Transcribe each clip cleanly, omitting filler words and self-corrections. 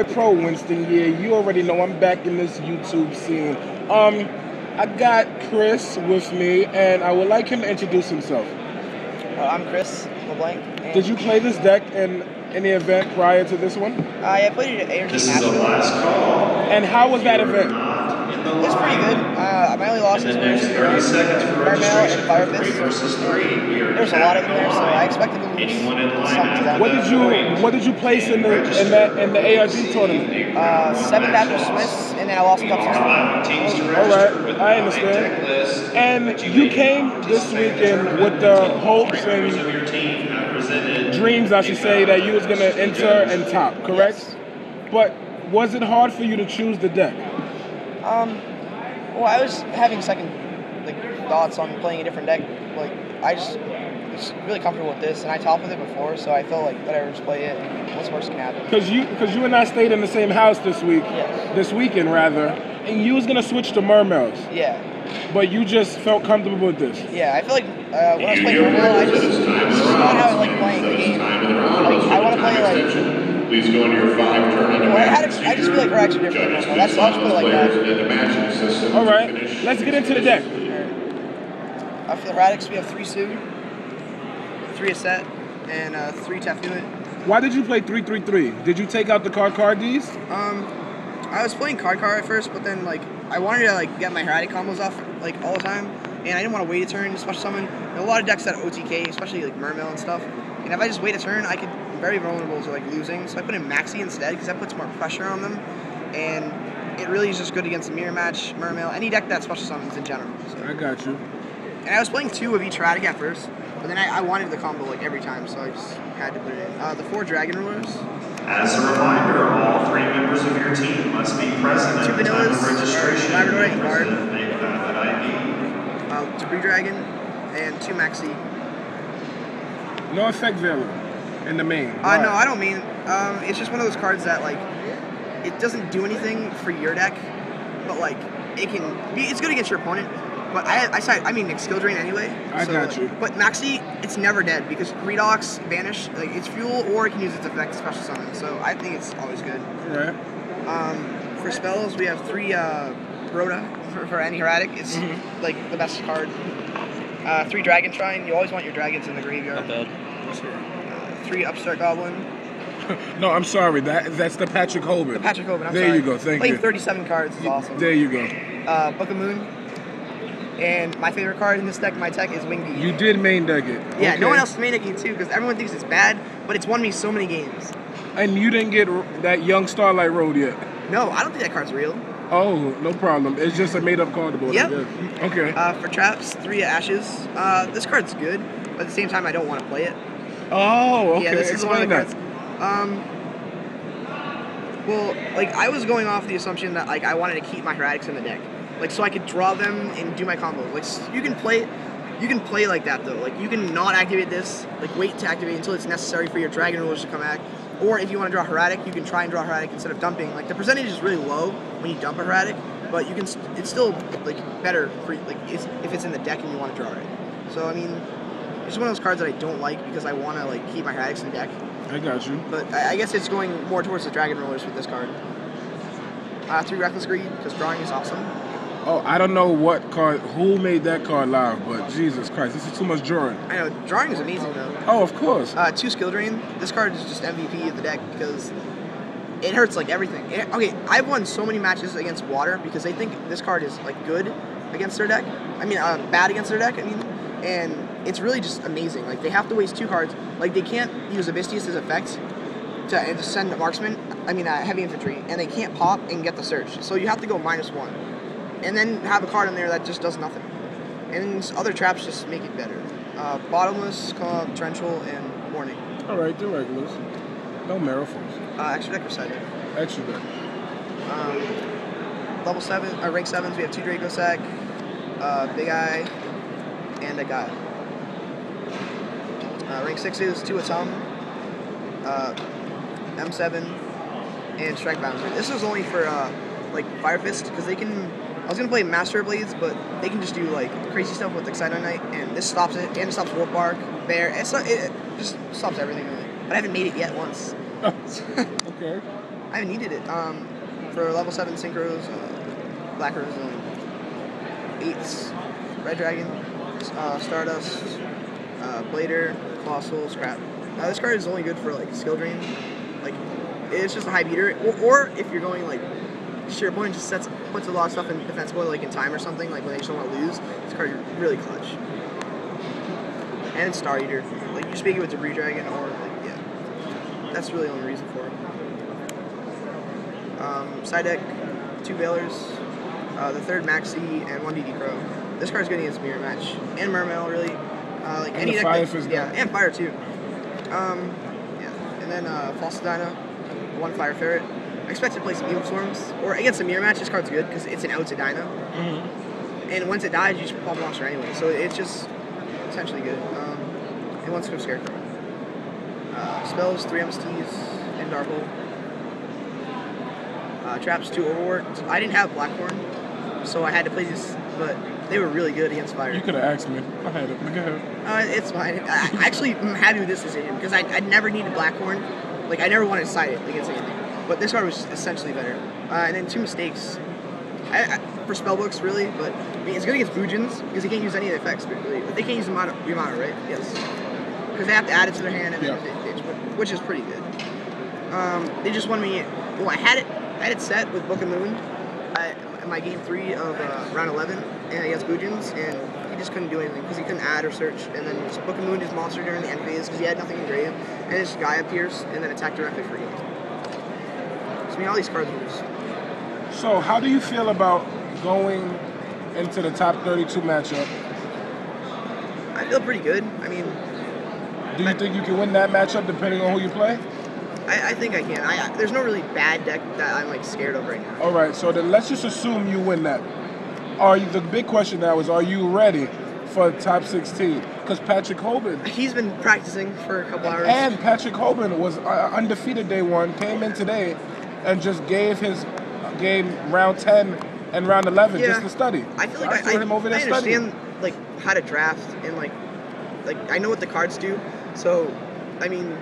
boy Pro Winston here. You already know I'm back in this YouTube scene. I got Chris with me, and I would like him to introduce himself. I'm Chris Leblanc. Did you play this deck in any event prior to this one? I played it at ARG This is the last call. And how was that event? It was pretty good. My only losses were 30 seconds for registration and Fire Fist. versus 3. There's a lot of them there, so I expected to lose some to them. What did you place in the ARG tournament? 7th after Swiss, and then I lost top 16. Alright, I understand. And you came this weekend with the hopes and dreams, I should say, that you was going to enter and top, correct? Yes. But was it hard for you to choose the deck? Well, I was having second thoughts on playing a different deck. I just was really comfortable with this, and I topped with it before, so I felt like whatever, just play it. What's worse can happen? Because you and I stayed in the same house this week, yes. this weekend rather, and you was gonna switch to Mermails. Yeah. But you just felt comfortable with this. Yeah, I feel like when I was playing Mermail, this is not how I like playing the game. I want to play Please go into your 5 turn into I just feel like we're actually different. That's I'll just put it like that. All right, let's get into the deck. For the Heratics, we have 3 Sue, 3 Aset, and 3 Tafuit. Why did you play 3-3-3? Did you take out the card Ds? I was playing card at first, but then I wanted to get my Heratic combos off all the time, and I didn't want to wait a turn to special summon. There are a lot of decks that OTK, especially Mermail and stuff. And if I just wait a turn, I could be very vulnerable to losing. So I put in Maxi instead because that puts more pressure on them, and it really is just good against the mirror match, Mermail, any deck that special summons in general. So. I got you. And I was playing 2 of each Heratic at first, but then I wanted the combo every time, so I just had to put it in. The 4 Dragon Rulers. As a reminder, all 3 members of your team must be present at the time of registration. Labrador and Guard. That ID. Debris Dragon, and 2 Maxi. No effect value in the main. No, I don't mean. It's just one of those cards that it doesn't do anything for your deck, but it can be. It's good against your opponent. But I mean skill drain anyway. I got you. But Maxi, it's never dead because Redox, Vanish, it's fuel, or it can use its effect special summon. So I think it's always good. Right. For spells, we have 3 Rhoda for any Heratic. It's the best card. 3 Dragon Shrine. You always want your dragons in the graveyard. Not bad. 3 Upstart Goblin. No, I'm sorry. That's the Patrick Hoban. The Patrick Hoban. I'm there sorry. You go. Thank you. Playing 37 cards is awesome. There you go. Book of Moon. And my favorite card in this deck, my tech, is Wing You did main deck it. Yeah, okay. No one else is main decking it too, because everyone thinks it's bad, but it's won me so many games. And you didn't get that Young Starlight Road yet? No, I don't think that card's real. Oh, no problem. It's just a made-up card. Yep. Okay. For traps, 3 Ashes. This card's good, but at the same time, I don't want to play it. Oh, okay. Yeah, this is one of the cards. Well, I was going off the assumption that I wanted to keep my Heratics in the deck. So I could draw them and do my combo. You can play like that though. You can not activate this, wait to activate until it's necessary for your Dragon Rulers to come back. Or if you want to draw Heratic, you can try and draw Heratic instead of dumping. The percentage is really low when you dump a Heratic, but you can. It's still better for if it's in the deck and you want to draw it. So I mean, it's one of those cards that I don't like because I want to keep my Heratics in the deck. I got you. But I guess it's going more towards the Dragon Rulers with this card. 3 Reckless Greed because drawing is awesome. Oh, I don't know who made that card live, but Jesus Christ, this is too much drawing. I know, drawing is amazing though. Oh, of course. 2 Skill Drain. This card is just MVP of the deck because it hurts everything. Okay, I've won so many matches against Water because they think this card is good against their deck. I mean, bad against their deck. And it's really just amazing. They have to waste 2 cards. They can't use Abystius as effect to send a marksman. I mean, heavy infantry, and they can't pop and get the search. So you have to go -1. And then have a card in there that just does nothing. And other traps just make it better. Bottomless, Torrential, and Warning. Alright, do regulars. No Marathons. Extra deck or side deck? Extra deck. Level 7, rank 7s, we have 2 Draco Sack, Big Eye, and a Guy. Rank 6s, 2 Atom, M7, and Strike Bouncer. This is only for Fire Fist, because they can. I was gonna play Master Blades, but they can just do crazy stuff with Excite Knight, and this stops it, and it stops Warp Bark, Bear. It just stops everything really. But I haven't made it yet once. Okay. I haven't needed it. For level 7 synchros, Blackers, 8s, Red Dragon, Stardust, Blader, Colossal, Scrap. This card is only good for like skill drain. Like, it's just a high beater. Or if you're going like, your opponent just puts a lot of stuff in defense mode, like in time or something, like when they just don't want to lose, this card is really clutch. And it's Star Eater. Like, you just make it with Debris Dragon or, like, yeah. That's really the only reason for it. Side deck, 2 Veilers, the 3rd Maxi, and 1 DD Crow. This card's good against Mirror Match. And Mermail, really. Like, and any deck. Fire yeah, and Fire, too. Yeah. And then False Dino, 1 Fire Ferret. I expect to play some Evil Storms. Or against a Mirror Match, this card's good because it's an out to Dino. And once it dies, you just pop monster anyway. So it's just essentially good. And 1 Swift Scarecrow. Spells, 3 MSTs, and Dark Hole. Traps, 2 Overworked. I didn't have Blackhorn, so I had to play these, but they were really good against Fire. You could have asked me. I had it. Go ahead. It's fine. I actually am happy with this decision because I never needed Blackhorn. Like, I never wanted to side it against anything. But this card was essentially better. And then 2 mistakes. For spellbooks, really, but I mean, it's good against Boojins because they can't use any of the effects, really. They can't use Yamato, right? Yes. Because they have to add it to their hand, and then which is pretty good. They just wanted me. Well, I had it set with Book of Moon in my game 3 of round 11 and against Boojins, and he just couldn't do anything because he couldn't add or search. And then so Book of Moon his monster during the end phase because he had nothing in grave, and this guy appears and then attack directly for you. So I mean, all these cards lose. So how do you feel about going into the top 32 matchup? I feel pretty good. I mean, do you think you can win that matchup depending on who you play? I think I can. There's no really bad deck that I'm like scared of right now. All right, so then let's just assume you win that. The big question now is, are you ready for top 16? Because Patrick Hoban, he's been practicing for a couple hours. And Patrick Hoban was undefeated day 1, came in today, and just gave his game round 10 and round 11 just to study. I feel like I understand like how to draft and like I know what the cards do. So I mean,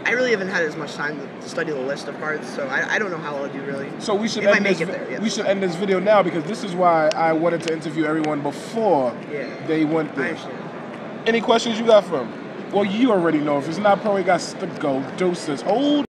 I really haven't had as much time to study the list of cards, so I don't know how I'll do really. So we should end this video now because this is why I wanted to interview everyone before they went there. Any questions you got for him? Well, you already know. If it's not pro, he got to go. Doses. Hold.